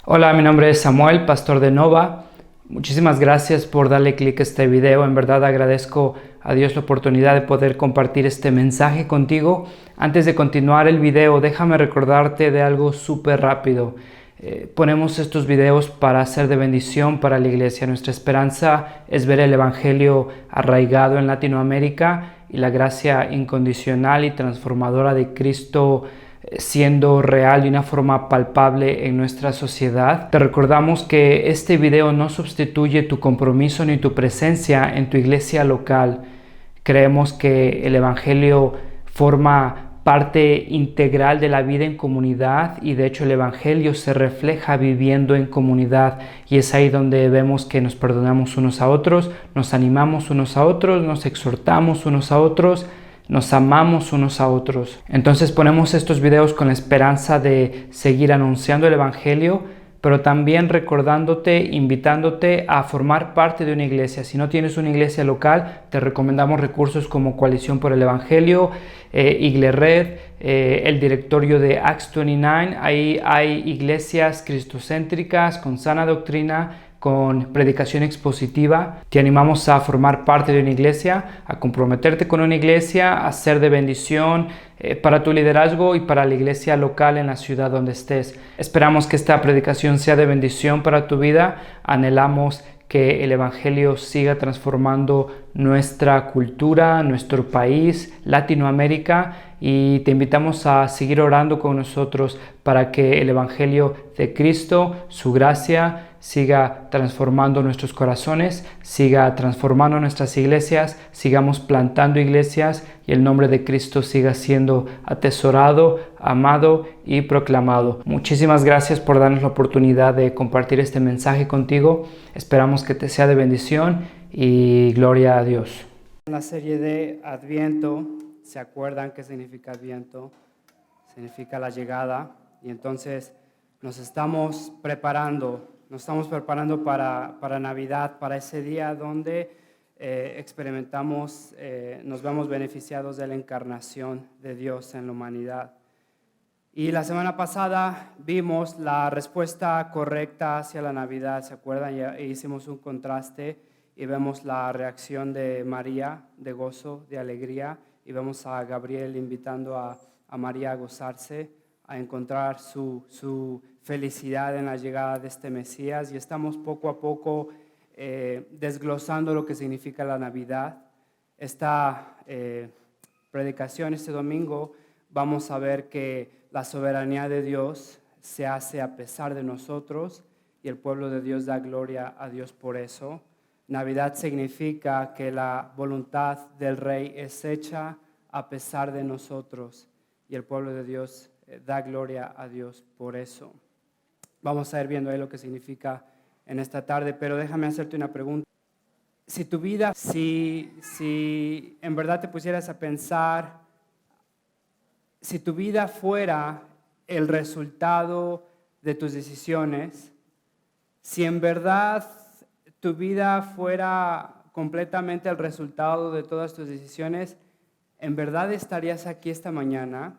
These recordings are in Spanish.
Hola, mi nombre es Samuel, pastor de Nova. Muchísimas gracias por darle clic a este video. En verdad agradezco a Dios la oportunidad de poder compartir este mensaje contigo. Antes de continuar el video, déjame recordarte de algo súper rápido. Ponemos estos videos para ser de bendición para la iglesia. Nuestra esperanza es ver el Evangelio arraigado en Latinoamérica y la gracia incondicional y transformadora de Cristo siendo real de una forma palpable en nuestra sociedad. Te recordamos que este video no sustituye tu compromiso ni tu presencia en tu iglesia local. Creemos que el Evangelio forma parte integral de la vida en comunidad y de hecho el Evangelio se refleja viviendo en comunidad, y es ahí donde vemos que nos perdonamos unos a otros, nos animamos unos a otros, nos exhortamos unos a otros, nos amamos unos a otros. Entonces ponemos estos videos con la esperanza de seguir anunciando el Evangelio, pero también recordándote, invitándote a formar parte de una iglesia. Si no tienes una iglesia local, te recomendamos recursos como Coalición por el Evangelio, Iglered, el directorio de Acts 29. Ahí hay iglesias cristocéntricas con sana doctrina, con predicación expositiva. Te animamos a formar parte de una iglesia, a comprometerte con una iglesia, a ser de bendición para tu liderazgo y para la iglesia local en la ciudad donde estés. Esperamos que esta predicación sea de bendición para tu vida. Anhelamos que el Evangelio siga transformando nuestra cultura, nuestro país, Latinoamérica, y te invitamos a seguir orando con nosotros para que el Evangelio de Cristo, su gracia, siga transformando nuestros corazones, siga transformando nuestras iglesias, sigamos plantando iglesias y el nombre de Cristo siga siendo atesorado, amado y proclamado. Muchísimas gracias por darnos la oportunidad de compartir este mensaje contigo. Esperamos que te sea de bendición y gloria a Dios. En la serie de Adviento, ¿se acuerdan qué significa Adviento? Significa la llegada, y entonces nos estamos preparando para Navidad, para ese día donde experimentamos, nos vemos beneficiados de la encarnación de Dios en la humanidad. Y la semana pasada vimos la respuesta correcta hacia la Navidad, ¿se acuerdan? Ya hicimos un contraste y vemos la reacción de María, de gozo, de alegría, y vemos a Gabriel invitando a María a gozarse, a encontrar su felicidad en la llegada de este Mesías, y estamos poco a poco desglosando lo que significa la Navidad. Esta predicación este domingo vamos a ver que la soberanía de Dios se hace a pesar de nosotros, y el pueblo de Dios da gloria a Dios por eso. Navidad significa que la voluntad del Rey es hecha a pesar de nosotros, y el pueblo de Dios da gloria a Dios por eso. Vamos a ir viendo ahí lo que significa en esta tarde, pero déjame hacerte una pregunta. Si tu vida, si en verdad te pusieras a pensar, si tu vida fuera el resultado de tus decisiones, si en verdad tu vida fuera completamente el resultado de todas tus decisiones, ¿en verdad estarías aquí esta mañana?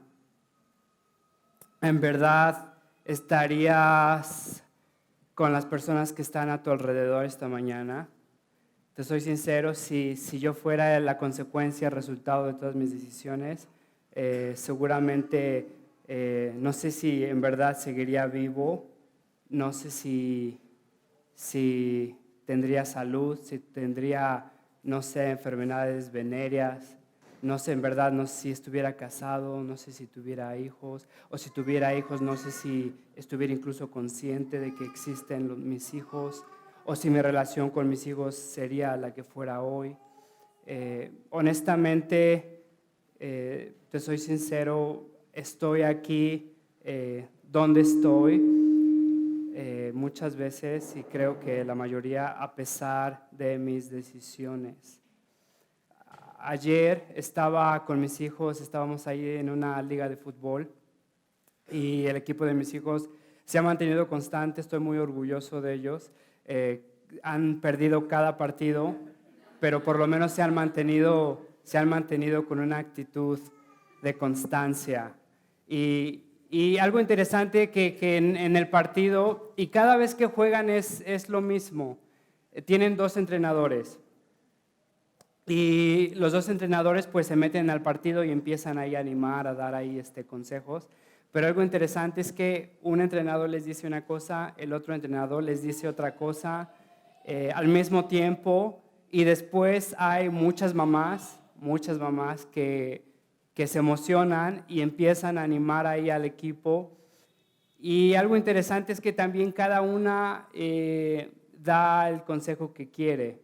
¿En verdad estarías con las personas que están a tu alrededor esta mañana? Te soy sincero, si yo fuera la consecuencia, el resultado de todas mis decisiones, seguramente no sé si en verdad seguiría vivo, no sé si tendría salud, si tendría, no sé, enfermedades venéreas, no sé, en verdad, no sé si estuviera casado, no sé si tuviera hijos, o si tuviera hijos, no sé si estuviera incluso consciente de que existen mis hijos, o si mi relación con mis hijos sería la que fuera hoy. Honestamente, te soy sincero, estoy aquí donde estoy muchas veces, y creo que la mayoría a pesar de mis decisiones. Ayer estaba con mis hijos, estábamos ahí en una liga de fútbol, y el equipo de mis hijos se ha mantenido constante, estoy muy orgulloso de ellos. Han perdido cada partido, pero por lo menos se han mantenido con una actitud de constancia. Y Y algo interesante que en el partido, y cada vez que juegan es lo mismo, tienen dos entrenadores. Y los dos entrenadores pues se meten al partido y empiezan ahí a animar, a dar ahí consejos. Pero algo interesante es que un entrenador les dice una cosa, el otro entrenador les dice otra cosa al mismo tiempo. Y después hay muchas mamás que se emocionan y empiezan a animar ahí al equipo. Y algo interesante es que también cada una da el consejo que quiere.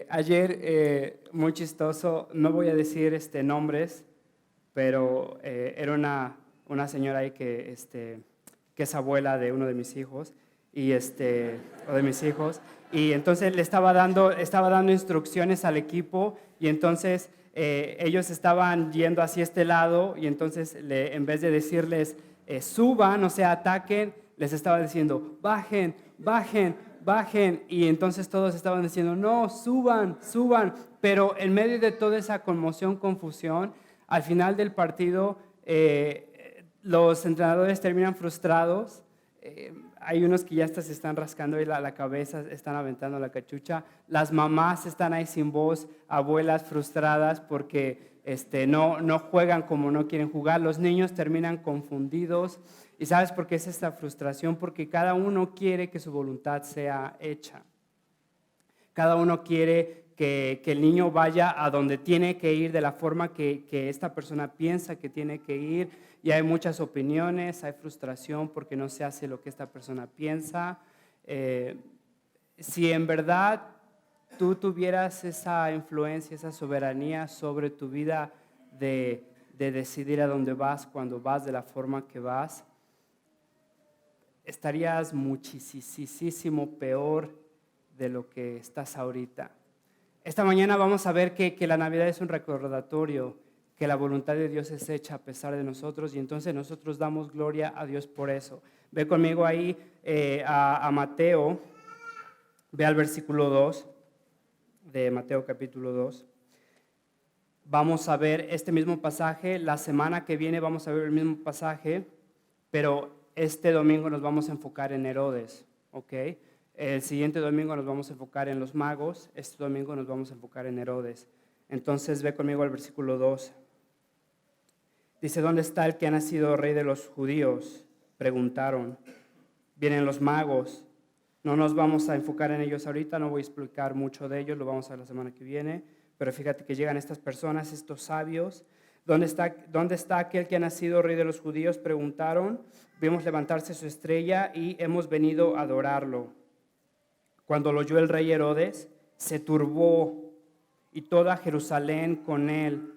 Ayer, muy chistoso, no voy a decir nombres, pero era una señora ahí que es abuela de uno de mis hijos, o de mis hijos, y entonces le estaba dando instrucciones al equipo, y entonces ellos estaban yendo hacia este lado, y entonces en vez de decirles suban, o sea, ataquen, les estaba diciendo bajen, bajen, bajen, y entonces todos estaban diciendo no, suban, suban, pero en medio de toda esa conmoción, confusión, al final del partido los entrenadores terminan frustrados. Hay unos que ya hasta se están rascando ahí la cabeza, están aventando la cachucha. Las mamás están ahí sin voz, abuelas frustradas porque no juegan como no quieren jugar. Los niños terminan confundidos. ¿Y sabes por qué es esta frustración? Porque cada uno quiere que su voluntad sea hecha. Cada uno quiere que el niño vaya a donde tiene que ir de la forma que esta persona piensa que tiene que ir, y hay muchas opiniones, hay frustración porque no se hace lo que esta persona piensa. Si en verdad tú tuvieras esa influencia, esa soberanía sobre tu vida de decidir a dónde vas, cuando vas, de la forma que vas, estarías muchísimo peor de lo que estás ahorita. Esta mañana vamos a ver que la Navidad es un recordatorio, que la voluntad de Dios es hecha a pesar de nosotros, y entonces nosotros damos gloria a Dios por eso. Ve conmigo ahí a Mateo, ve al versículo 2 de Mateo capítulo 2. Vamos a ver este mismo pasaje, la semana que viene vamos a ver el mismo pasaje, pero este domingo nos vamos a enfocar en Herodes, ¿ok? El siguiente domingo nos vamos a enfocar en los magos, este domingo nos vamos a enfocar en Herodes. Entonces ve conmigo al versículo 2. Dice, ¿dónde está el que ha nacido rey de los judíos? Preguntaron. Vienen los magos. No nos vamos a enfocar en ellos ahorita, no voy a explicar mucho de ellos, lo vamos a ver la semana que viene, pero fíjate que llegan estas personas, estos sabios. ¿Dónde está aquel que ha nacido rey de los judíos? Preguntaron. Vimos levantarse su estrella y hemos venido a adorarlo. Cuando lo oyó el rey Herodes, se turbó y toda Jerusalén con él.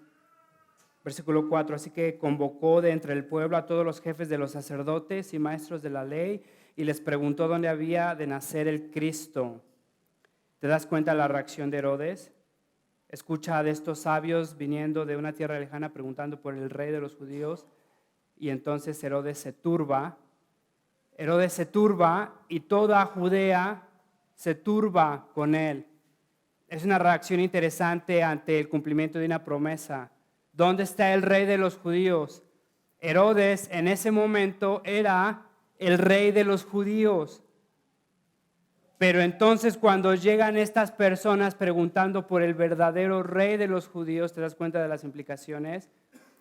Versículo 4, así que convocó de entre el pueblo a todos los jefes de los sacerdotes y maestros de la ley y les preguntó dónde había de nacer el Cristo. ¿Te das cuenta de la reacción de Herodes? Escucha de estos sabios viniendo de una tierra lejana preguntando por el rey de los judíos, y entonces Herodes se turba. Herodes se turba y toda Judea se turba con él. Es una reacción interesante ante el cumplimiento de una promesa. ¿Dónde está el rey de los judíos? Herodes en ese momento era el rey de los judíos. Pero entonces cuando llegan estas personas preguntando por el verdadero rey de los judíos, ¿te das cuenta de las implicaciones?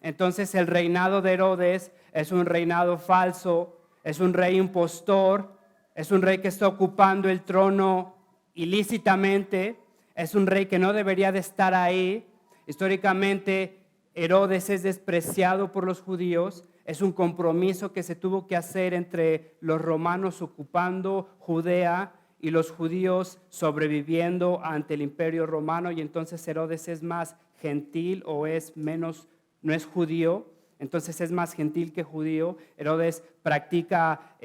Entonces el reinado de Herodes es un reinado falso, es un rey impostor, es un rey que está ocupando el trono ilícitamente, es un rey que no debería de estar ahí. Históricamente Herodes es despreciado por los judíos, es un compromiso que se tuvo que hacer entre los romanos ocupando Judea y los judíos sobreviviendo ante el imperio romano, y entonces Herodes es más gentil o es menos, no es judío, entonces es más gentil que judío. Herodes practica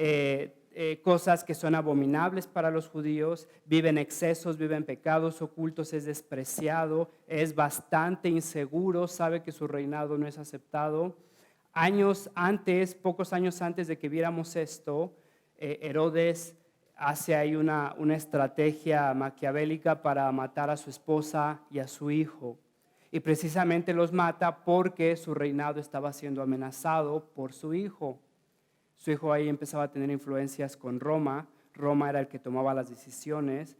cosas que son abominables para los judíos, vive en excesos, vive en pecados ocultos, es despreciado, es bastante inseguro, sabe que su reinado no es aceptado. Pocos años antes de que viéramos esto, Herodes hace ahí una estrategia maquiavélica para matar a su esposa y a su hijo. Y precisamente los mata porque su reinado estaba siendo amenazado por su hijo. Su hijo ahí empezaba a tener influencias con Roma. Roma era el que tomaba las decisiones.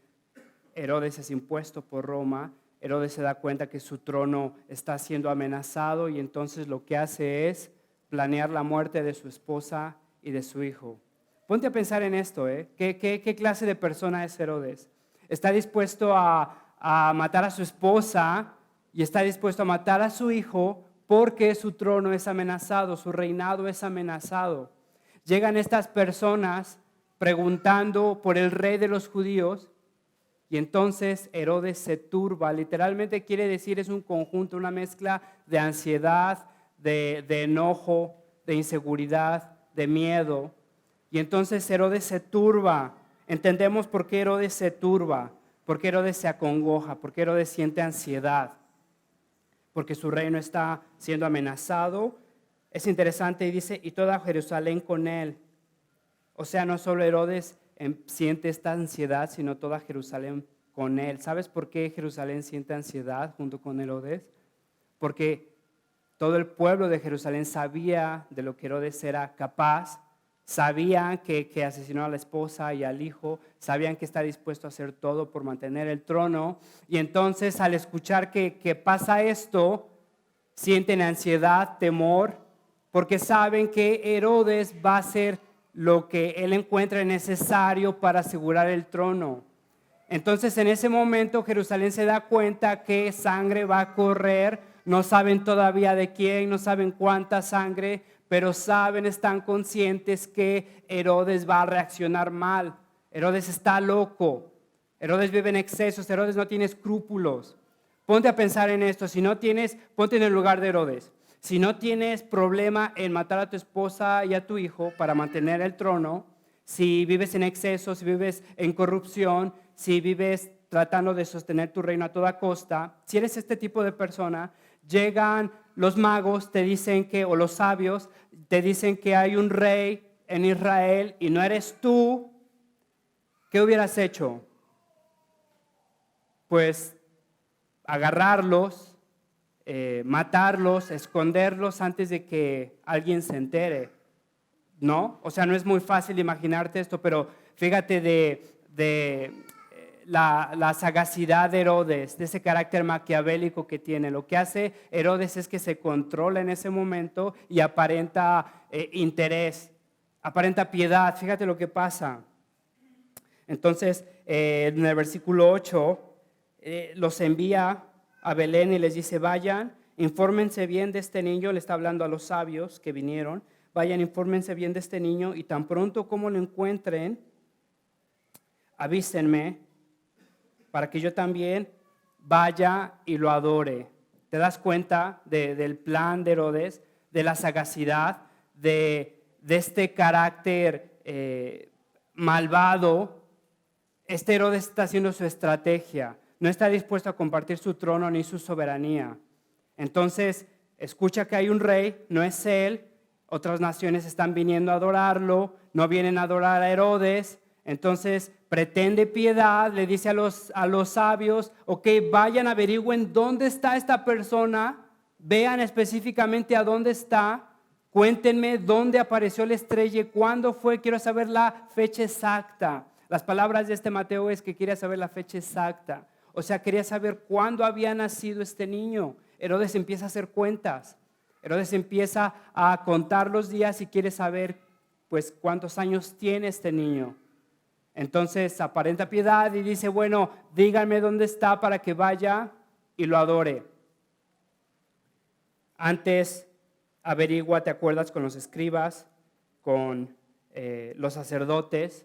Herodes es impuesto por Roma. Herodes se da cuenta que su trono está siendo amenazado y entonces lo que hace es planear la muerte de su esposa y de su hijo. Ponte a pensar en esto, ¿eh? ¿Qué clase de persona es Herodes? Está dispuesto a matar a su esposa y está dispuesto a matar a su hijo porque su trono es amenazado, su reinado es amenazado. Llegan estas personas preguntando por el rey de los judíos y entonces Herodes se turba. Literalmente quiere decir es un conjunto, una mezcla de ansiedad, de enojo, de inseguridad, de miedo. Y entonces Herodes se turba. Entendemos por qué Herodes se turba, por qué Herodes se acongoja, por qué Herodes siente ansiedad, porque su reino está siendo amenazado. Es interesante y dice, y toda Jerusalén con él. O sea, no solo Herodes siente esta ansiedad, sino toda Jerusalén con él. ¿Sabes por qué Jerusalén siente ansiedad junto con Herodes? Porque todo el pueblo de Jerusalén sabía de lo que Herodes era capaz, sabían que asesinó a la esposa y al hijo, sabían que está dispuesto a hacer todo por mantener el trono, y entonces al escuchar que pasa esto, sienten ansiedad, temor, porque saben que Herodes va a hacer lo que él encuentra necesario para asegurar el trono. Entonces en ese momento Jerusalén se da cuenta que sangre va a correr, no saben todavía de quién, no saben cuánta sangre, pero saben, están conscientes que Herodes va a reaccionar mal. Herodes está loco, Herodes vive en excesos, Herodes no tiene escrúpulos. Ponte a pensar en esto, ponte en el lugar de Herodes. Si no tienes problema en matar a tu esposa y a tu hijo para mantener el trono, si vives en exceso, si vives en corrupción, si vives tratando de sostener tu reino a toda costa, si eres este tipo de persona, llegan los magos, te dicen o los sabios, te dicen que hay un rey en Israel y no eres tú, ¿qué hubieras hecho? Pues agarrarlos, matarlos, esconderlos antes de que alguien se entere, ¿no? O sea, no es muy fácil imaginarte esto, pero fíjate de la sagacidad de Herodes, de ese carácter maquiavélico que tiene. Lo que hace Herodes es que se controla en ese momento y aparenta interés, aparenta piedad. Fíjate lo que pasa. Entonces, en el versículo 8, los envía a Belén y les dice, vayan, infórmense bien de este niño, le está hablando a los sabios que vinieron, vayan, infórmense bien de este niño y tan pronto como lo encuentren, avísenme para que yo también vaya y lo adore. ¿Te das cuenta del plan de Herodes, de la sagacidad, de este carácter malvado? Este Herodes está haciendo su estrategia. No está dispuesto a compartir su trono ni su soberanía. Entonces, escucha que hay un rey, no es él. Otras naciones están viniendo a adorarlo, no vienen a adorar a Herodes. Entonces, pretende piedad, le dice a los sabios, ok, vayan, averigüen dónde está esta persona, vean específicamente a dónde está, cuéntenme dónde apareció la estrella, cuándo fue, quiero saber la fecha exacta. Las palabras de este Mateo es que quería saber la fecha exacta. O sea, quería saber cuándo había nacido este niño. Herodes empieza a hacer cuentas. Herodes empieza a contar los días y quiere saber, pues, cuántos años tiene este niño. Entonces aparenta piedad y dice, bueno, díganme dónde está para que vaya y lo adore. Antes averigua, ¿te acuerdas? Con los escribas, con los sacerdotes.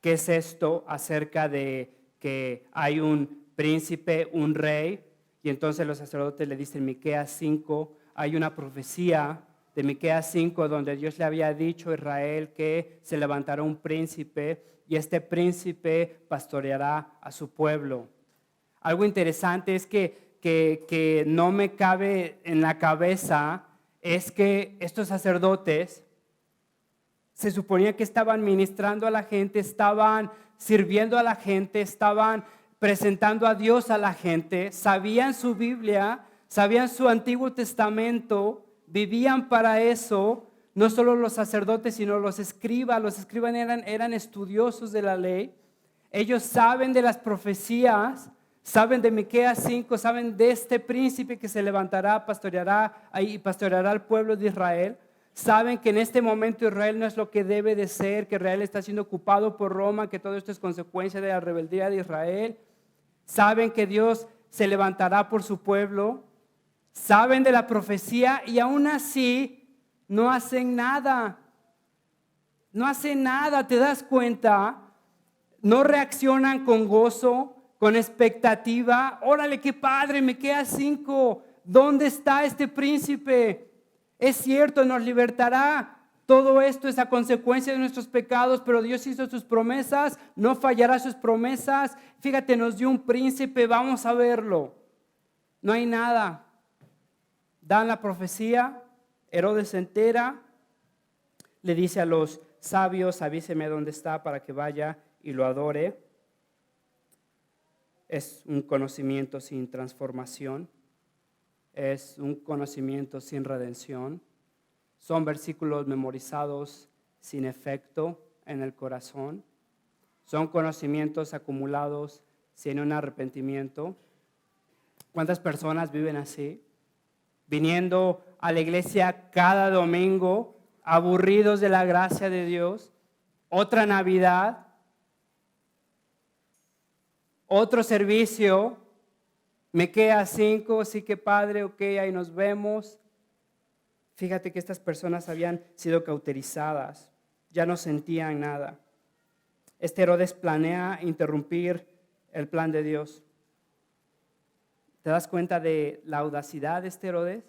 ¿Qué es esto acerca de que hay un príncipe, un rey? Y entonces los sacerdotes le dicen, Miqueas 5, hay una profecía de Miqueas 5 donde Dios le había dicho a Israel que se levantará un príncipe y este príncipe pastoreará a su pueblo. Algo interesante es que no me cabe en la cabeza es que estos sacerdotes se suponía que estaban ministrando a la gente, estaban sirviendo a la gente, estaban presentando a Dios a la gente, sabían su Biblia, sabían su Antiguo Testamento, vivían para eso, no solo los sacerdotes, sino los escribas. Los escribas eran estudiosos de la ley. Ellos saben de las profecías, saben de Miqueas 5, saben de este príncipe que se levantará, pastoreará al pueblo de Israel. Saben que en este momento Israel no es lo que debe de ser, que Israel está siendo ocupado por Roma, que todo esto es consecuencia de la rebeldía de Israel. Saben que Dios se levantará por su pueblo. Saben de la profecía y aún así no hacen nada. No hacen nada, ¿te das cuenta? No reaccionan con gozo, con expectativa. Órale, qué padre, Miqueas 5. ¿Dónde está este príncipe? Es cierto, nos libertará. Todo esto es a consecuencia de nuestros pecados, pero Dios hizo sus promesas, no fallará sus promesas. Fíjate, nos dio un príncipe, vamos a verlo. No hay nada. Dan la profecía, Herodes se entera, le dice a los sabios, avíseme dónde está para que vaya y lo adore. Es un conocimiento sin transformación. Es un conocimiento sin redención. Son versículos memorizados sin efecto en el corazón. Son conocimientos acumulados sin un arrepentimiento. ¿Cuántas personas viven así? Viniendo a la iglesia cada domingo, aburridos de la gracia de Dios. Otra Navidad, otro servicio. Miqueas 5, sí que padre, ok, ahí nos vemos. Fíjate que estas personas habían sido cauterizadas, ya no sentían nada. Este Herodes planea interrumpir el plan de Dios. ¿Te das cuenta de la audacidad de este Herodes?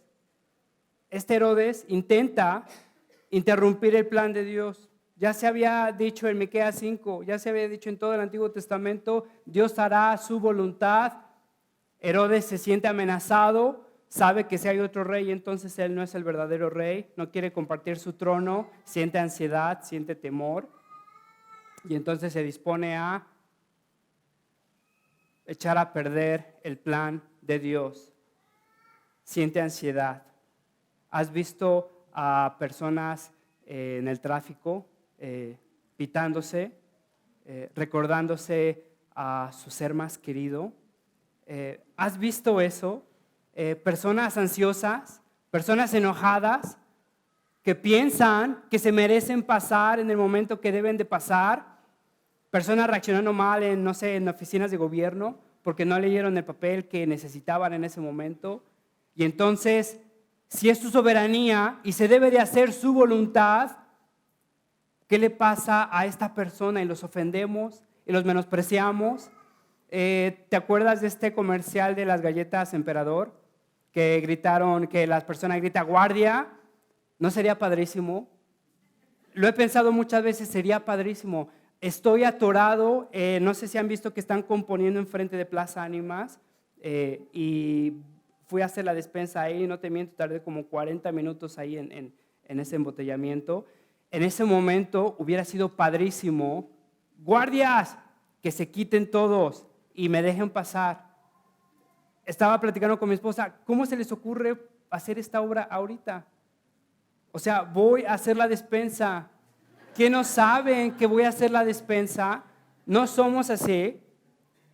Este Herodes intenta interrumpir el plan de Dios. Ya se había dicho en Miqueas 5, ya se había dicho en todo el Antiguo Testamento, Dios hará su voluntad. Herodes se siente amenazado, sabe que si hay otro rey, entonces él no es el verdadero rey, no quiere compartir su trono, siente ansiedad, siente temor, y entonces se dispone a echar a perder el plan de Dios. Siente ansiedad. ¿Has visto a personas en el tráfico pitándose, recordándose a su ser más querido? ¿Has visto eso? Personas ansiosas, personas enojadas, que piensan que se merecen pasar en el momento que deben de pasar, personas reaccionando mal en, no sé, en oficinas de gobierno, porque no leyeron el papel que necesitaban en ese momento. Y entonces, si es su soberanía y se debe de hacer su voluntad, ¿qué le pasa a esta persona? Y los ofendemos y los menospreciamos. ¿Te acuerdas de este comercial de las galletas Emperador? Que gritaron, que las personas gritan, guardia. ¿No sería padrísimo? Lo he pensado muchas veces, sería padrísimo. Estoy atorado, no sé si han visto que están componiendo enfrente de Plaza Ánimas y fui a hacer la despensa ahí, no te miento, tardé como 40 minutos ahí en ese embotellamiento. En ese momento hubiera sido padrísimo, guardias, que se quiten todos y me dejen pasar. Estaba platicando con mi esposa, ¿cómo se les ocurre hacer esta obra ahorita? O sea, voy a hacer la despensa. ¿Qué no saben que voy a hacer la despensa? No somos así.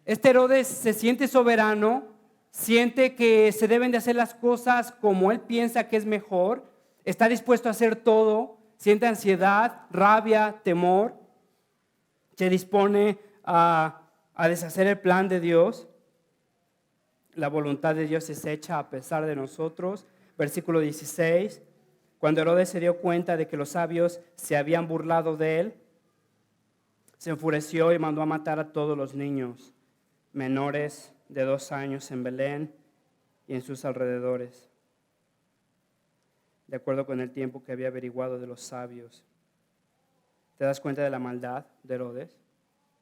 Este Herodes se siente soberano, siente que se deben de hacer las cosas como él piensa que es mejor, está dispuesto a hacer todo, siente ansiedad, rabia, temor, se dispone a deshacer el plan de Dios. La voluntad de Dios es hecha a pesar de nosotros. Versículo 16. Cuando Herodes se dio cuenta de que los sabios se habían burlado de él, se enfureció y mandó a matar a todos los niños menores de 2 años en Belén y en sus alrededores, de acuerdo con el tiempo que había averiguado de los sabios. ¿Te das cuenta de la maldad de Herodes?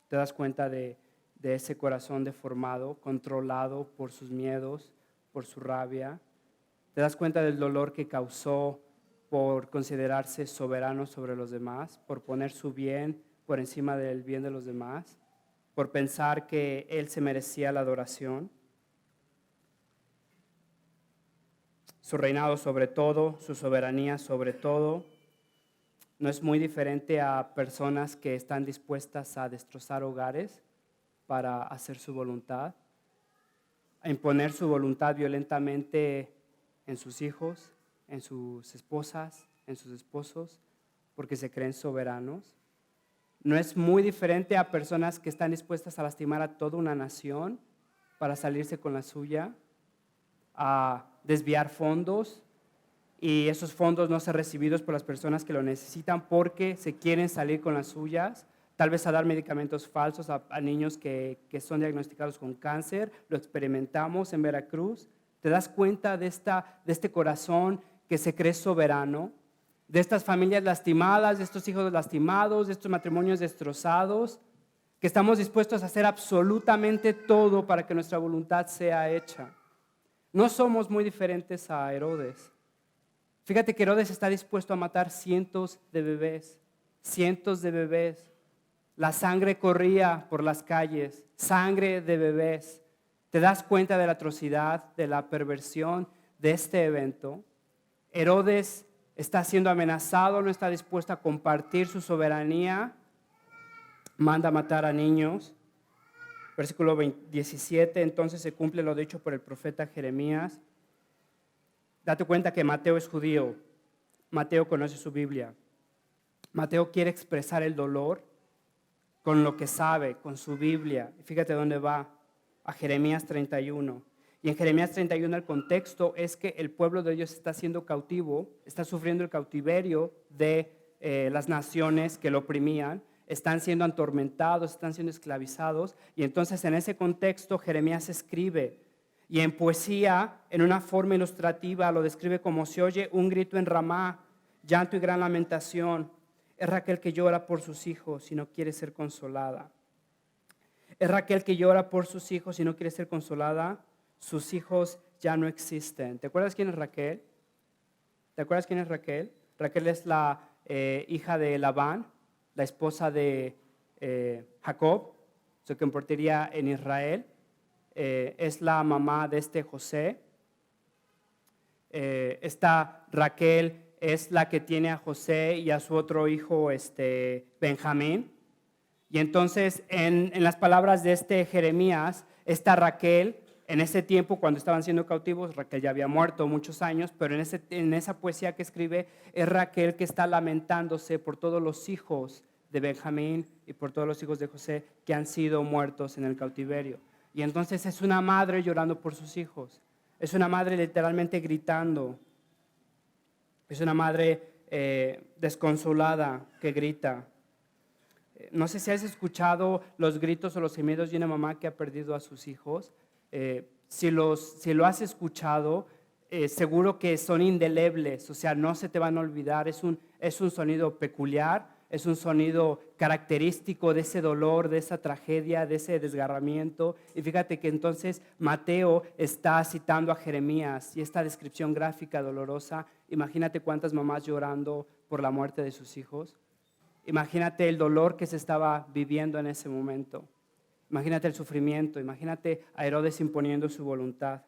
¿Te das cuenta de ese corazón deformado, controlado por sus miedos, por su rabia? ¿Te das cuenta del dolor que causó por considerarse soberano sobre los demás, por poner su bien por encima del bien de los demás, por pensar que él se merecía la adoración? Su reinado sobre todo, su soberanía sobre todo, no es muy diferente a personas que están dispuestas a destrozar hogares para hacer su voluntad, a imponer su voluntad violentamente en sus hijos, en sus esposas, en sus esposos, porque se creen soberanos. No es muy diferente a personas que están dispuestas a lastimar a toda una nación para salirse con la suya, a desviar fondos, y esos fondos no ser recibidos por las personas que lo necesitan porque se quieren salir con las suyas, tal vez a dar medicamentos falsos a niños que son diagnosticados con cáncer. Lo experimentamos en Veracruz. ¿Te das cuenta de este corazón que se cree soberano? De estas familias lastimadas, de estos hijos lastimados, de estos matrimonios destrozados, que estamos dispuestos a hacer absolutamente todo para que nuestra voluntad sea hecha. No somos muy diferentes a Herodes. Fíjate que Herodes está dispuesto a matar cientos de bebés, cientos de bebés. La sangre corría por las calles, sangre de bebés. ¿Te das cuenta de la atrocidad, de la perversión de este evento? Herodes está siendo amenazado, no está dispuesto a compartir su soberanía, manda a matar a niños. Versículo 17, entonces se cumple lo dicho por el profeta Jeremías. Date cuenta que Mateo es judío, Mateo conoce su Biblia. Mateo quiere expresar el dolor con lo que sabe, con su Biblia. Fíjate dónde va, a Jeremías 31. Y en Jeremías 31 el contexto es que el pueblo de Dios está siendo cautivo, está sufriendo el cautiverio de las naciones que lo oprimían, están siendo atormentados, están siendo esclavizados. Y entonces en ese contexto Jeremías escribe, y en poesía, en una forma ilustrativa, lo describe como: se oye un grito en Ramá, llanto y gran lamentación. Es Raquel que llora por sus hijos y no quiere ser consolada. Es Raquel que llora por sus hijos y no quiere ser consolada. Sus hijos ya no existen. ¿Te acuerdas quién es Raquel? ¿Te acuerdas quién es Raquel? Raquel es la hija de Labán, la esposa de Jacob, se convertiría en Israel. Es la mamá de este José. Esta Raquel es la que tiene a José y a su otro hijo Benjamín. Y entonces en las palabras de este Jeremías, esta Raquel, en ese tiempo cuando estaban siendo cautivos, Raquel ya había muerto muchos años, pero en esa poesía que escribe es Raquel que está lamentándose por todos los hijos de Benjamín y por todos los hijos de José que han sido muertos en el cautiverio. Y entonces es una madre llorando por sus hijos. Es una madre literalmente gritando. Es una madre desconsolada que grita. No sé si has escuchado los gritos o los gemidos de una mamá que ha perdido a sus hijos. Si lo has escuchado, seguro que son indelebles, o sea, no se te van a olvidar. Es un sonido peculiar. Es un sonido característico de ese dolor, de esa tragedia, de ese desgarramiento. Y fíjate que entonces Mateo está citando a Jeremías y esta descripción gráfica dolorosa. Imagínate cuántas mamás llorando por la muerte de sus hijos. Imagínate el dolor que se estaba viviendo en ese momento. Imagínate el sufrimiento. Imagínate a Herodes imponiendo su voluntad.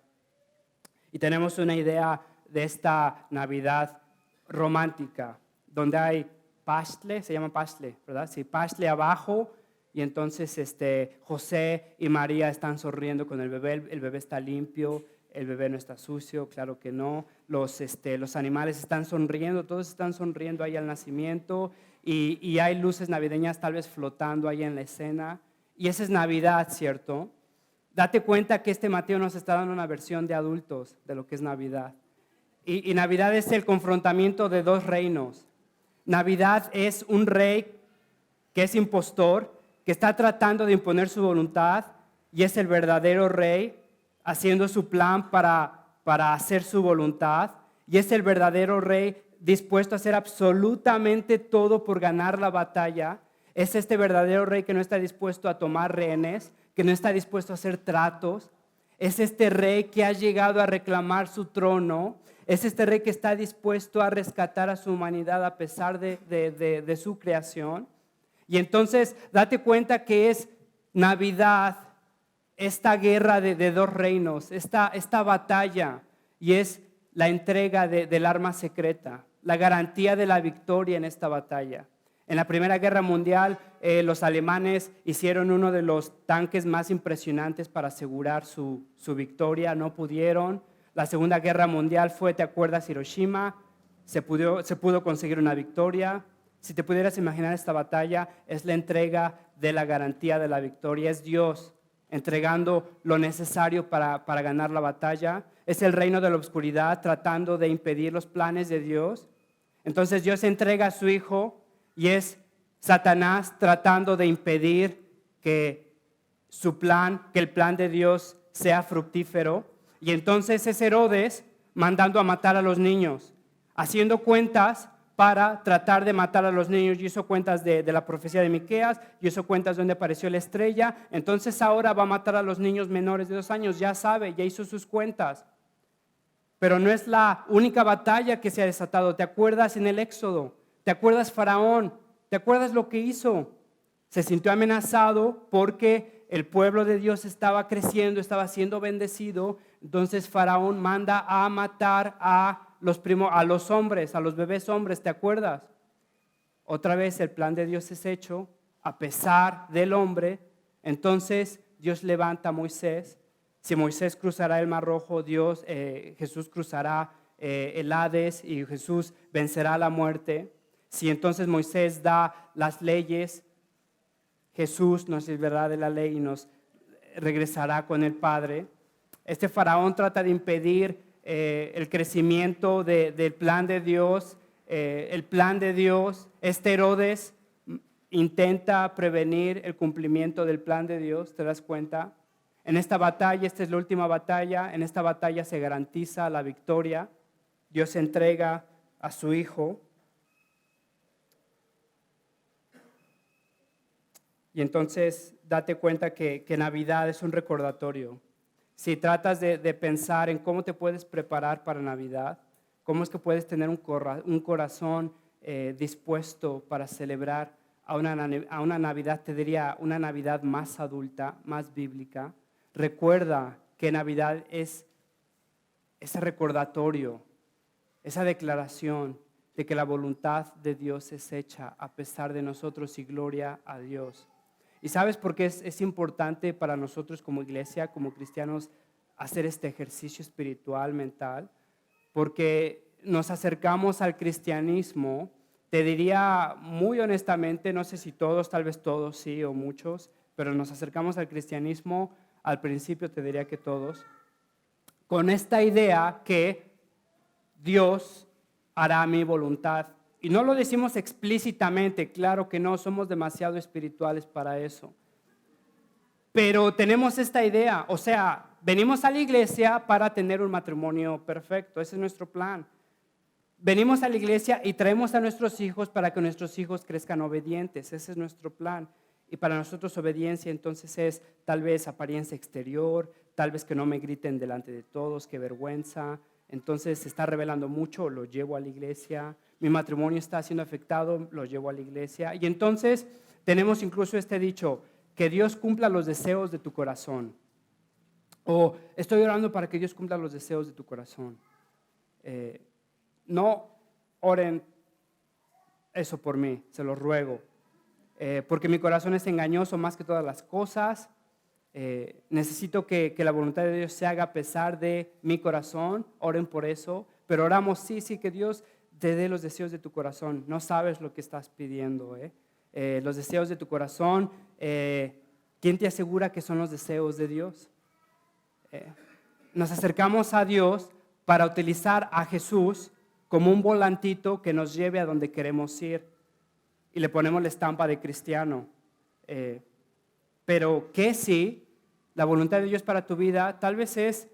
Y tenemos una idea de esta Navidad romántica, donde hay pastle, se llama pastle, ¿verdad? Sí, pastle abajo, y entonces José y María están sonriendo con el bebé está limpio, el bebé no está sucio, claro que no. Los animales están sonriendo, todos están sonriendo ahí al nacimiento, y hay luces navideñas tal vez flotando ahí en la escena, y esa es Navidad, ¿cierto? Date cuenta que Mateo nos está dando una versión de adultos de lo que es Navidad. Y Navidad es el confrontamiento de dos reinos. Navidad es un rey que es impostor, que está tratando de imponer su voluntad, y es el verdadero rey haciendo su plan para hacer su voluntad, y es el verdadero rey dispuesto a hacer absolutamente todo por ganar la batalla. Es este verdadero rey que no está dispuesto a tomar rehenes, que no está dispuesto a hacer tratos. Es este rey que ha llegado a reclamar su trono. Es este rey que está dispuesto a rescatar a su humanidad a pesar de su creación. Y entonces date cuenta que es Navidad, esta guerra de dos reinos, esta batalla, y es la entrega del arma secreta. la garantía de la victoria en esta batalla. En la Primera Guerra Mundial, los alemanes hicieron uno de los tanques más impresionantes para asegurar su victoria. No pudieron. La Segunda Guerra Mundial fue, ¿te acuerdas? Hiroshima. Se pudo conseguir una victoria. Si te pudieras imaginar esta batalla, es la entrega de la garantía de la victoria. Es Dios entregando lo necesario para ganar la batalla. Es el reino de la oscuridad tratando de impedir los planes de Dios. Entonces Dios entrega a su Hijo y es Satanás tratando de impedir que el plan de Dios sea fructífero. Y entonces es Herodes mandando a matar a los niños, haciendo cuentas para tratar de matar a los niños. Y hizo cuentas de la profecía de Miqueas, y hizo cuentas donde apareció la estrella. Entonces ahora va a matar a los niños menores de 2 años. Ya sabe, ya hizo sus cuentas. Pero no es la única batalla que se ha desatado. ¿Te acuerdas en el Éxodo? ¿Te acuerdas Faraón? ¿Te acuerdas lo que hizo? Se sintió amenazado porque el pueblo de Dios estaba creciendo, estaba siendo bendecido. Entonces Faraón manda a matar a los hombres, a los bebés hombres. ¿Te acuerdas? Otra vez el plan de Dios es hecho a pesar del hombre. Entonces Dios levanta a Moisés. Si Moisés cruzará el Mar Rojo, Jesús cruzará el Hades y Jesús vencerá la muerte. Si entonces Moisés da las leyes, Jesús nos librará de la ley y nos regresará con el Padre. Este faraón trata de impedir el crecimiento del plan de Dios. El plan de Dios, este Herodes intenta prevenir el cumplimiento del plan de Dios, ¿te das cuenta? En esta batalla, esta es la última batalla, en esta batalla se garantiza la victoria. Dios entrega a su Hijo. Y entonces date cuenta que Navidad es un recordatorio. Si tratas de pensar en cómo te puedes preparar para Navidad, cómo es que puedes tener un corazón dispuesto para celebrar a una Navidad, te diría una Navidad más adulta, más bíblica. Recuerda que Navidad es ese recordatorio, esa declaración de que la voluntad de Dios es hecha a pesar de nosotros y gloria a Dios. ¿Y sabes por qué es importante para nosotros como iglesia, como cristianos, hacer este ejercicio espiritual, mental? Porque nos acercamos al cristianismo, te diría muy honestamente, no sé si todos, tal vez todos sí o muchos, pero nos acercamos al cristianismo, al principio te diría que todos, con esta idea que Dios hará mi voluntad. Y no lo decimos explícitamente, claro que no, somos demasiado espirituales para eso. Pero tenemos esta idea, o sea, venimos a la iglesia para tener un matrimonio perfecto, ese es nuestro plan. Venimos a la iglesia y traemos a nuestros hijos para que nuestros hijos crezcan obedientes, ese es nuestro plan. Y para nosotros obediencia entonces es tal vez apariencia exterior, tal vez que no me griten delante de todos, qué vergüenza. Entonces se está revelando mucho, lo llevo a la iglesia. Mi matrimonio está siendo afectado, lo llevo a la iglesia. Y entonces tenemos incluso este dicho, que Dios cumpla los deseos de tu corazón. O estoy orando para que Dios cumpla los deseos de tu corazón. No oren eso por mí, se los ruego. Porque mi corazón es engañoso más que todas las cosas. Necesito que la voluntad de Dios se haga a pesar de mi corazón. Oren por eso. Pero oramos, sí, que Dios te dé los deseos de tu corazón. No sabes lo que estás pidiendo. Los deseos de tu corazón. ¿Quién te asegura que son los deseos de Dios? Nos acercamos a Dios para utilizar a Jesús como un volantito que nos lleve a donde queremos ir. Y le ponemos la estampa de cristiano. Pero que si la voluntad de Dios para tu vida tal vez es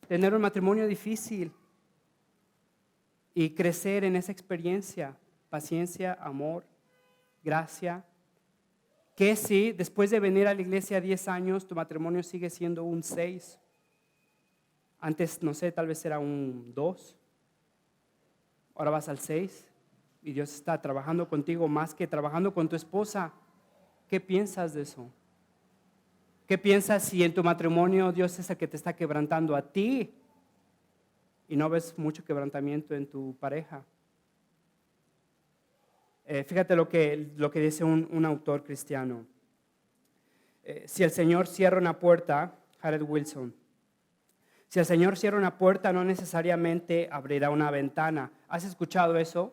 tener un matrimonio difícil y crecer en esa experiencia, paciencia, amor, gracia. Que si después de venir a la iglesia 10 años tu matrimonio sigue siendo un 6. Antes, no sé, tal vez era un 2. Ahora vas al 6 y Dios está trabajando contigo más que trabajando con tu esposa. ¿Qué piensas de eso? ¿Qué piensas si en tu matrimonio Dios es el que te está quebrantando a ti y no ves mucho quebrantamiento en tu pareja? Fíjate lo que dice un autor cristiano. Si el Señor cierra una puerta, Jared Wilson, si el Señor cierra una puerta, no necesariamente abrirá una ventana. ¿Has escuchado eso?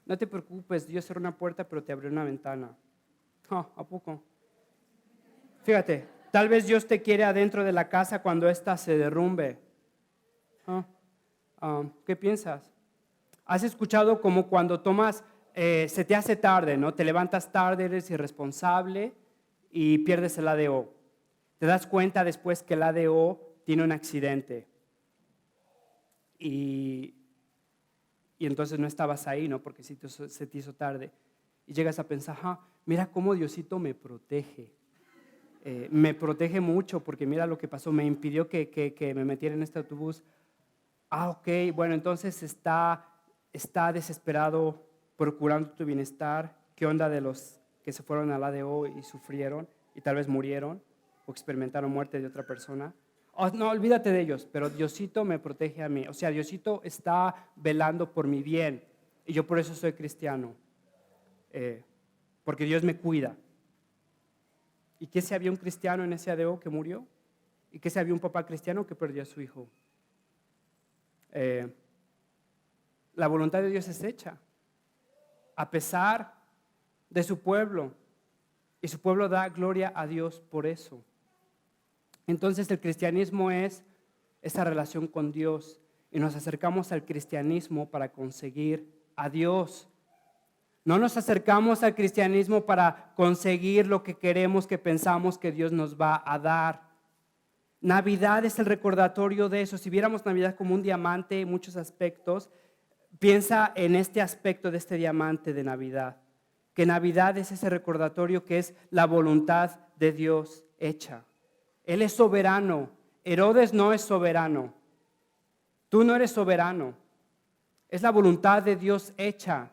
No te preocupes, Dios cierra una puerta, pero te abre una ventana. ¿A poco? Fíjate, tal vez Dios te quiere adentro de la casa cuando ésta se derrumbe. ¿Qué piensas? ¿Has escuchado como cuando se te hace tarde, ¿no? Te levantas tarde, eres irresponsable y pierdes el ADO. Te das cuenta después que el ADO tiene un accidente. Y entonces no estabas ahí, ¿no? Porque se te hizo tarde. Y llegas a pensar, mira cómo Diosito me protege. Me protege mucho porque mira lo que pasó, me impidió que me metiera en este autobús. Ok, bueno, entonces está desesperado procurando tu bienestar. ¿Qué onda de los que se fueron al ADO y sufrieron y tal vez murieron o experimentaron muerte de otra persona? No, olvídate de ellos, pero Diosito me protege a mí. O sea, Diosito está velando por mi bien y yo por eso soy cristiano, porque Dios me cuida. ¿Y qué si había un cristiano en ese ADO que murió? ¿Y qué si había un papá cristiano que perdió a su hijo? La voluntad de Dios es hecha a pesar de su pueblo, y su pueblo da gloria a Dios por eso. Entonces el cristianismo es esa relación con Dios y nos acercamos al cristianismo para conseguir a Dios. No nos acercamos al cristianismo para conseguir lo que queremos, que pensamos que Dios nos va a dar. Navidad es el recordatorio de eso. Si viéramos Navidad como un diamante en muchos aspectos, piensa en este aspecto de este diamante de Navidad, que Navidad es ese recordatorio que es la voluntad de Dios hecha. Él es soberano. Herodes no es soberano. Tú no eres soberano. Es la voluntad de Dios hecha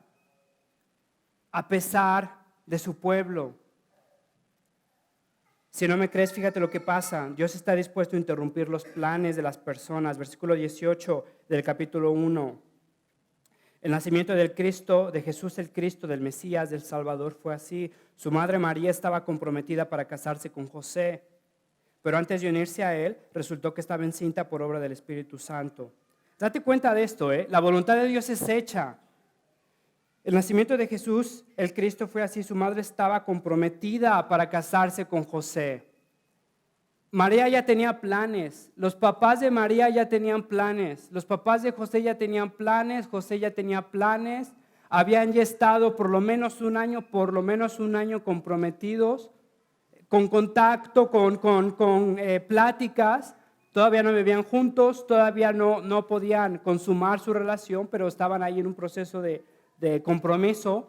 a pesar de su pueblo. Si no me crees, fíjate lo que pasa. Dios está dispuesto a interrumpir los planes de las personas. Versículo 18 del capítulo 1. El nacimiento del Cristo, de Jesús el Cristo, del Mesías, del Salvador, fue así. Su madre María estaba comprometida para casarse con José, pero antes de unirse a él, resultó que estaba encinta por obra del Espíritu Santo. Date cuenta de esto, la voluntad de Dios es hecha. El nacimiento de Jesús, el Cristo, fue así. Su madre estaba comprometida para casarse con José. María ya tenía planes, los papás de María ya tenían planes, los papás de José ya tenían planes, José ya tenía planes, habían ya estado por lo menos un año comprometidos, con contacto, con pláticas. Todavía no vivían juntos, todavía no podían consumar su relación, pero estaban ahí en un proceso de compromiso.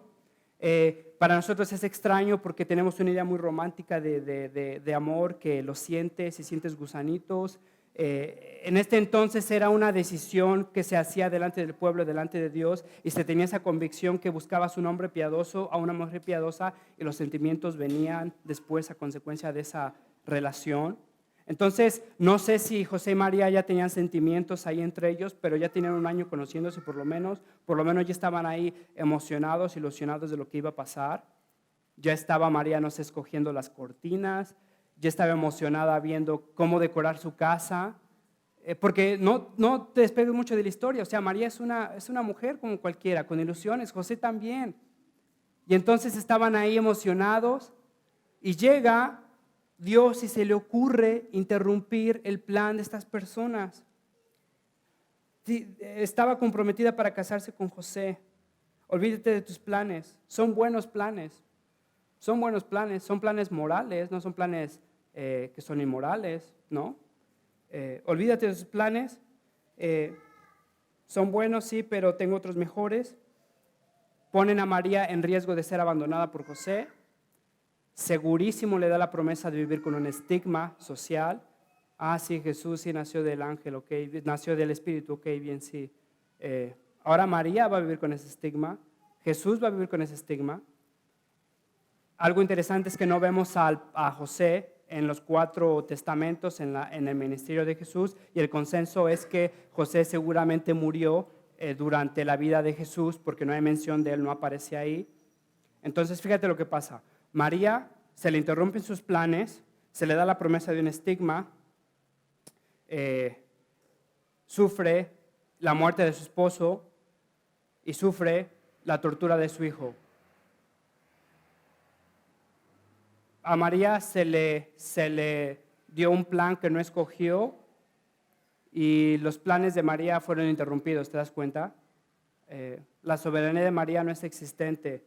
Para nosotros es extraño porque tenemos una idea muy romántica de amor, que lo sientes y sientes gusanitos. En este entonces era una decisión que se hacía delante del pueblo, delante de Dios, y se tenía esa convicción que buscabas un hombre piadoso a una mujer piadosa, y los sentimientos venían después a consecuencia de esa relación. Entonces, no sé si José y María ya tenían sentimientos ahí entre ellos, pero ya tenían un año conociéndose por lo menos ya estaban ahí emocionados, ilusionados de lo que iba a pasar. Ya estaba María, no sé, escogiendo las cortinas, ya estaba emocionada viendo cómo decorar su casa, porque no te despegues mucho de la historia. O sea, María es una mujer como cualquiera, con ilusiones, José también. Y entonces estaban ahí emocionados, y llega Dios y se le ocurre interrumpir el plan de estas personas. Estaba comprometida para casarse con José. Olvídate de tus planes, son buenos planes. Son buenos planes, son planes morales, no son planes que son inmorales, ¿no? Olvídate de tus planes, son buenos, sí, pero tengo otros mejores. Ponen a María en riesgo de ser abandonada por José. Segurísimo le da la promesa de vivir con un estigma social. Sí, Jesús sí nació del ángel, ok, nació del Espíritu, ok, bien, sí. Ahora María va a vivir con ese estigma, Jesús va a vivir con ese estigma. Algo interesante es que no vemos a José en los 4 testamentos en el ministerio de Jesús, y el consenso es que José seguramente murió durante la vida de Jesús, porque no hay mención de él, no aparece ahí. Entonces fíjate lo que pasa. María se le interrumpen sus planes, se le da la promesa de un estigma, sufre la muerte de su esposo y sufre la tortura de su hijo. A María se le dio un plan que no escogió y los planes de María fueron interrumpidos, ¿te das cuenta? La soberanía de María no es existente.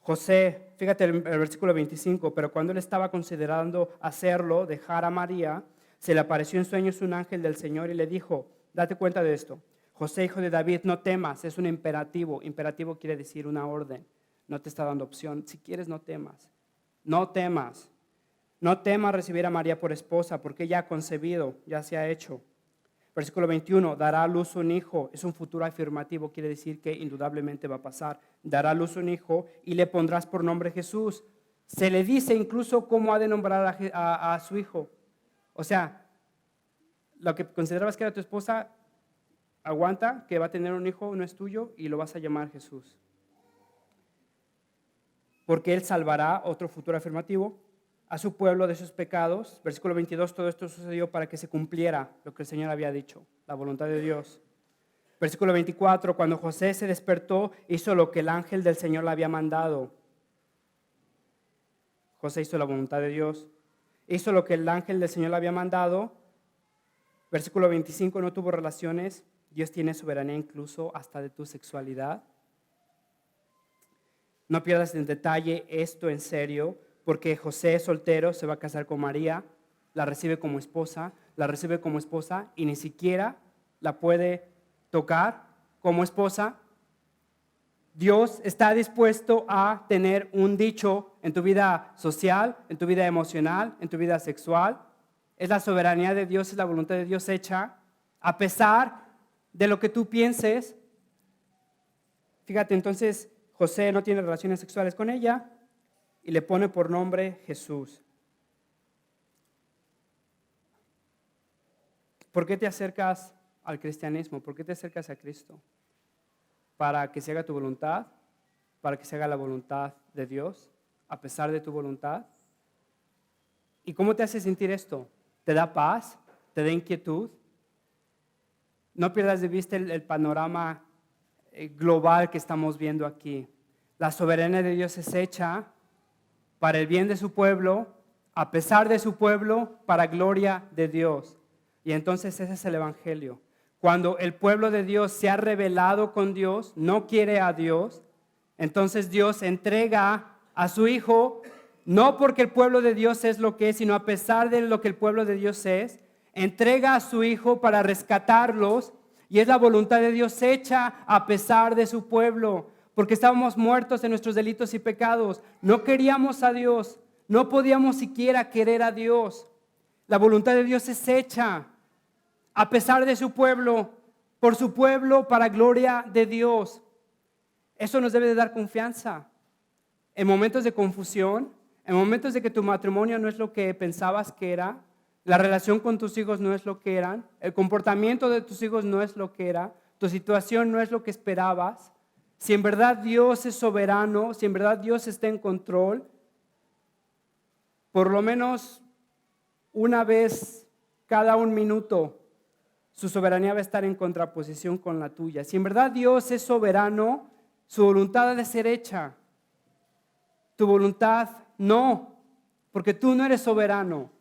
José, fíjate el versículo 25, pero cuando él estaba considerando hacerlo, dejar a María, se le apareció en sueños un ángel del Señor y le dijo, date cuenta de esto, José, hijo de David, no temas, es un imperativo. Imperativo quiere decir una orden, no te está dando opción. Si quieres, no temas. No temas. No temas recibir a María por esposa, porque ella ha concebido, ya se ha hecho. Versículo 21, dará a luz un hijo. Es un futuro afirmativo, quiere decir que indudablemente va a pasar. Dará a luz un hijo y le pondrás por nombre Jesús. Se le dice incluso cómo ha de nombrar a su hijo. O sea, lo que considerabas que era tu esposa, aguanta, que va a tener un hijo, no es tuyo, y lo vas a llamar Jesús. Porque él salvará, otro futuro afirmativo, a su pueblo de sus pecados. Versículo 22, todo esto sucedió para que se cumpliera lo que el Señor había dicho, la voluntad de Dios. Versículo 24, cuando José se despertó, hizo lo que el ángel del Señor le había mandado. José hizo la voluntad de Dios. Hizo lo que el ángel del Señor le había mandado. Versículo 25, no tuvo relaciones. Dios tiene soberanía incluso hasta de tu sexualidad. No pierdas en detalle esto en serio, porque José soltero se va a casar con María, la recibe como esposa y ni siquiera la puede tocar como esposa. Dios está dispuesto a tener un dicho en tu vida social, en tu vida emocional, en tu vida sexual. Es la soberanía de Dios, es la voluntad de Dios hecha, a pesar de lo que tú pienses. Fíjate, entonces José no tiene relaciones sexuales con ella y le pone por nombre Jesús. ¿Por qué te acercas al cristianismo? ¿Por qué te acercas a Cristo? ¿Para que se haga tu voluntad? ¿Para que se haga la voluntad de Dios a pesar de tu voluntad? ¿Y cómo te hace sentir esto? ¿Te da paz? ¿Te da inquietud? No pierdas de vista el panorama global que estamos viendo aquí. La soberanía de Dios es hecha para el bien de su pueblo, a pesar de su pueblo, para gloria de Dios. Y entonces ese es el evangelio. Cuando el pueblo de Dios se ha rebelado con Dios, no quiere a Dios, entonces Dios entrega a su Hijo, no porque el pueblo de Dios es lo que es, sino a pesar de lo que el pueblo de Dios es, entrega a su Hijo para rescatarlos, y es la voluntad de Dios hecha a pesar de su pueblo, porque estábamos muertos en nuestros delitos y pecados, no queríamos a Dios, no podíamos siquiera querer a Dios. La voluntad de Dios es hecha a pesar de su pueblo, por su pueblo, para gloria de Dios. Eso nos debe de dar confianza. En momentos de confusión, en momentos de que tu matrimonio no es lo que pensabas que era, la relación con tus hijos no es lo que eran, el comportamiento de tus hijos no es lo que era, tu situación no es lo que esperabas. Si en verdad Dios es soberano, si en verdad Dios está en control, por lo menos una vez cada un minuto, su soberanía va a estar en contraposición con la tuya. Si en verdad Dios es soberano, su voluntad ha de ser hecha. Tu voluntad no, porque tú no eres soberano.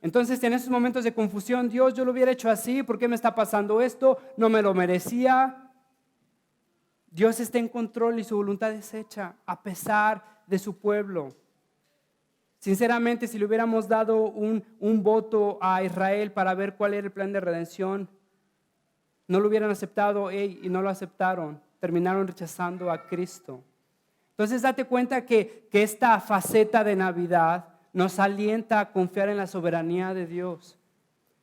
Entonces en esos momentos de confusión, Dios, yo lo hubiera hecho así, ¿por qué me está pasando esto? No me lo merecía. Dios está en control y su voluntad es hecha a pesar de su pueblo. Sinceramente, si le hubiéramos dado un voto a Israel para ver cuál era el plan de redención, no lo hubieran aceptado y no lo aceptaron. Terminaron rechazando a Cristo. Entonces, date cuenta que esta faceta de Navidad nos alienta a confiar en la soberanía de Dios.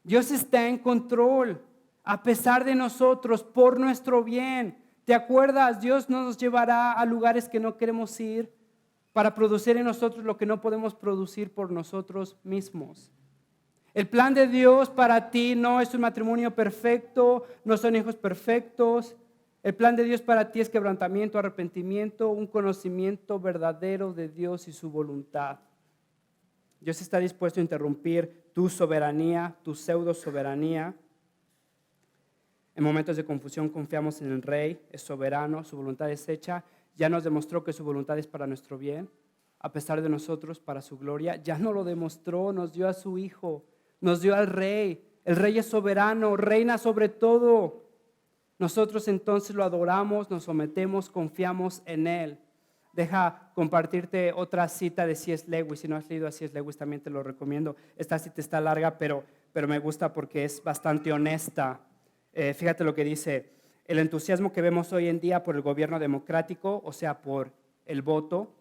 Dios está en control, a pesar de nosotros, por nuestro bien. ¿Te acuerdas? Dios no nos llevará a lugares que no queremos ir para producir en nosotros lo que no podemos producir por nosotros mismos. El plan de Dios para ti no es un matrimonio perfecto, no son hijos perfectos, El plan de Dios para ti es quebrantamiento, arrepentimiento, un conocimiento verdadero de Dios y su voluntad. Dios está dispuesto a interrumpir tu soberanía, tu pseudo soberanía. En momentos de confusión confiamos en el Rey, es soberano, su voluntad es hecha. Ya nos demostró que su voluntad es para nuestro bien, a pesar de nosotros, para su gloria. Ya nos lo demostró, nos dio a su Hijo, nos dio al Rey. El Rey es soberano, reina sobre todo. Nosotros entonces lo adoramos, nos sometemos, confiamos en Él. Deja compartirte otra cita de C.S. Lewis. Si no has leído a C.S. Lewis, también te lo recomiendo. Esta cita está larga, pero me gusta porque es bastante honesta. Fíjate lo que dice: el entusiasmo que vemos hoy en día por el gobierno democrático, o sea, por el voto,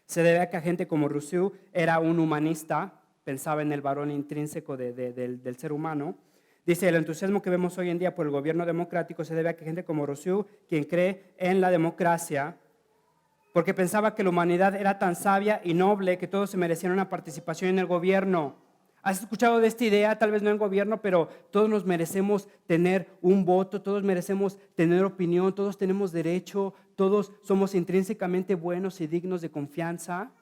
se debe a que gente como Rousseau era un humanista, pensaba en el varón intrínseco del ser humano. Dice: el entusiasmo que vemos hoy en día por el gobierno democrático se debe a que gente como Rousseau, quien cree en la democracia, porque pensaba que la humanidad era tan sabia y noble que todos se merecían una participación en el gobierno. ¿Has escuchado de esta idea? Tal vez no en gobierno, pero todos nos merecemos tener un voto, todos merecemos tener opinión, todos tenemos derecho, todos somos intrínsecamente buenos y dignos de confianza.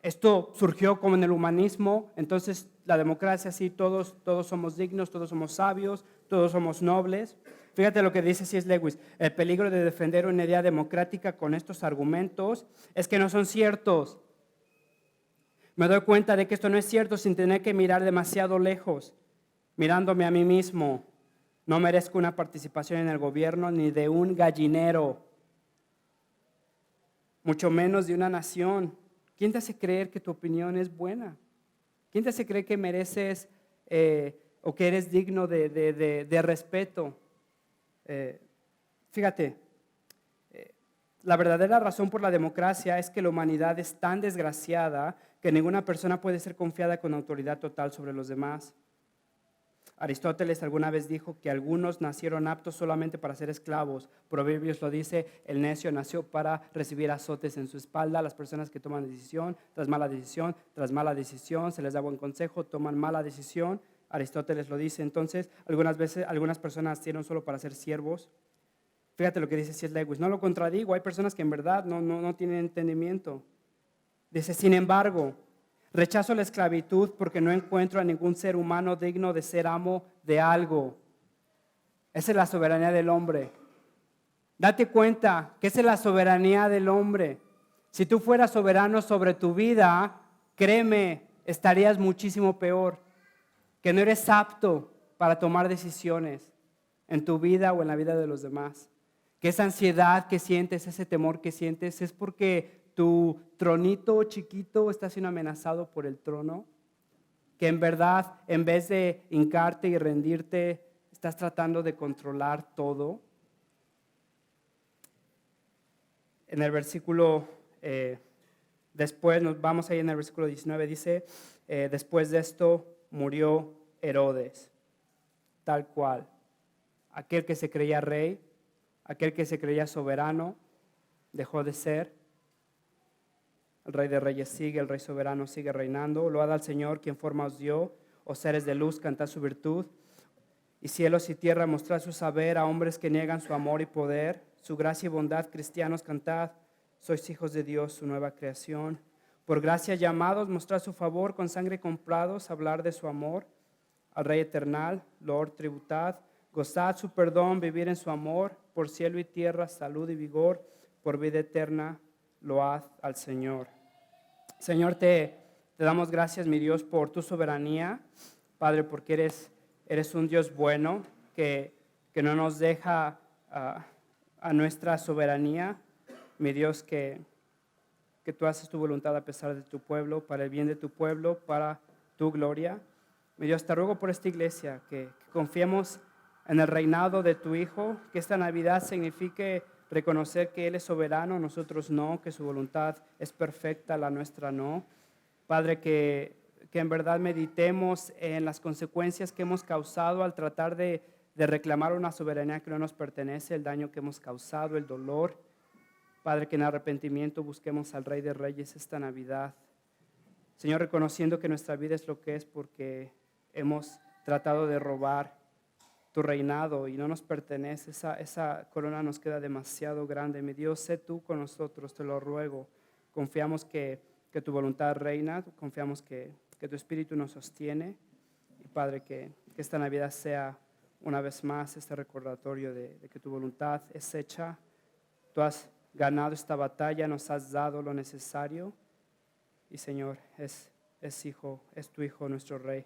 Esto surgió como en el humanismo. Entonces la democracia, sí, todos somos dignos, todos somos sabios, todos somos nobles. Fíjate lo que dice C.S. Lewis: el peligro de defender una idea democrática con estos argumentos es que no son ciertos. Me doy cuenta de que esto no es cierto sin tener que mirar demasiado lejos. Mirándome a mí mismo, no merezco una participación en el gobierno ni de un gallinero, mucho menos de una nación. ¿Quién te hace creer que tu opinión es buena? ¿Quién te hace creer que mereces o que eres digno de respeto? Fíjate, la verdadera razón por la democracia es que la humanidad es tan desgraciada que ninguna persona puede ser confiada con autoridad total sobre los demás. Aristóteles alguna vez dijo que algunos nacieron aptos solamente para ser esclavos. Proverbios lo dice: el necio nació para recibir azotes en su espalda. Las personas que toman decisión tras mala decisión, se les da buen consejo, toman mala decisión. Aristóteles lo dice. Entonces, algunas personas nacieron solo para ser siervos. Fíjate lo que dice C.S. Lewis. No lo contradigo, hay personas que en verdad no tienen entendimiento. Dice: sin embargo, rechazo la esclavitud porque no encuentro a ningún ser humano digno de ser amo de algo. Esa es la soberanía del hombre. Date cuenta que esa es la soberanía del hombre. Si tú fueras soberano sobre tu vida, créeme, estarías muchísimo peor. Que no eres apto para tomar decisiones en tu vida o en la vida de los demás. Que esa ansiedad que sientes, ese temor que sientes, es porque tu tronito chiquito está siendo amenazado por el trono. Que en verdad, en vez de hincarte y rendirte, estás tratando de controlar todo. En el versículo, después, nos vamos ahí en el versículo 19, dice: después de esto murió Herodes, tal cual. Aquel que se creía rey, aquel que se creía soberano, dejó de ser. El Rey de Reyes sigue, el Rey soberano sigue reinando. Load al Señor, quien forma os dio, oh seres de luz, cantad su virtud. Y cielos y tierra, mostrad su saber a hombres que niegan su amor y poder. Su gracia y bondad, cristianos, cantad. Sois hijos de Dios, su nueva creación. Por gracia llamados, mostrad su favor, con sangre comprados, hablar de su amor. Al Rey eternal, Lord, tributad. Gozad su perdón, vivir en su amor. Por cielo y tierra, salud y vigor. Por vida eterna, load al Señor. Señor, te damos gracias, mi Dios, por tu soberanía. Padre, porque eres un Dios bueno que no nos deja a nuestra soberanía. Mi Dios, que tú haces tu voluntad a pesar de tu pueblo, para el bien de tu pueblo, para tu gloria. Mi Dios, te ruego por esta iglesia que confiemos en el reinado de tu Hijo, que esta Navidad signifique reconocer que Él es soberano, nosotros no, que su voluntad es perfecta, la nuestra no. Padre, que en verdad meditemos en las consecuencias que hemos causado al tratar de reclamar una soberanía que no nos pertenece, el daño que hemos causado, el dolor. Padre, que en arrepentimiento busquemos al Rey de Reyes esta Navidad. Señor, reconociendo que nuestra vida es lo que es porque hemos tratado de robar tu reinado y no nos pertenece. Esa corona nos queda demasiado grande. Mi Dios, sé tú con nosotros, te lo ruego. Confiamos que tu voluntad reina, confiamos que tu Espíritu nos sostiene. Y Padre, que esta Navidad sea una vez más este recordatorio de que tu voluntad es hecha. Tú has ganado esta batalla, nos has dado lo necesario. Y Señor, es tu Hijo, nuestro Rey.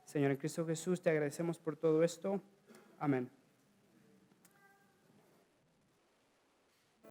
Señor, en Cristo Jesús te agradecemos por todo esto. Amén.